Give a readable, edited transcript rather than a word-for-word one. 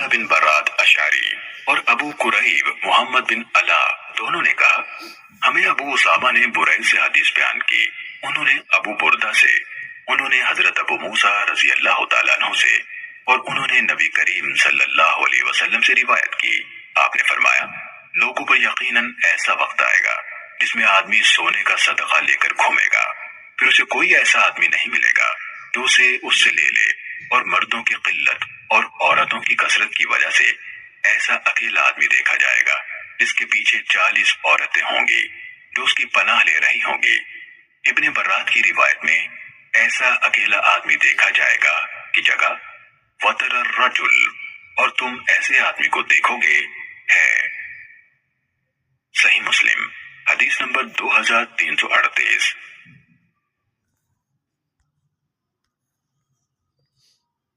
बिन बरात अशारी और अबू कुरैब मोहम्मद बिन अला दोनों ने कहा, हमें अबू उसामा ने बुरैद से हदीस बयान की, उन्होंने अबू बुर्दा से, उन्होंने हजरत अबू मूसा रजी अल्लाह तआला अन्हु से और उन्होंने नबी करीम सल्लल्लाहु अलैहि वसल्लम से रिवायत की। आपने फरमाया, लोगों पर यकीनन ऐसा वक्त आएगा जिसमें आदमी सोने का सदका लेकर घूमेगा, फिर उसे कोई ऐसा आदमी नहीं मिलेगा जो उसे उससे ले ले, और मर्दों की किल्लत और औरतों की कसरत की वजह से ऐसा अकेला आदमी देखा जाएगा जिसके पीछे 40 औरतें होंगी जो उसकी पनाह ले रही होंगी। इब्ने बर्रात की रिवायत में ऐसा अकेला आदमी देखा जाएगा की जगह वतर रजुल, और तुम ऐसे आदमी को देखोगे है। सही मुस्लिम हदीस नंबर 2338।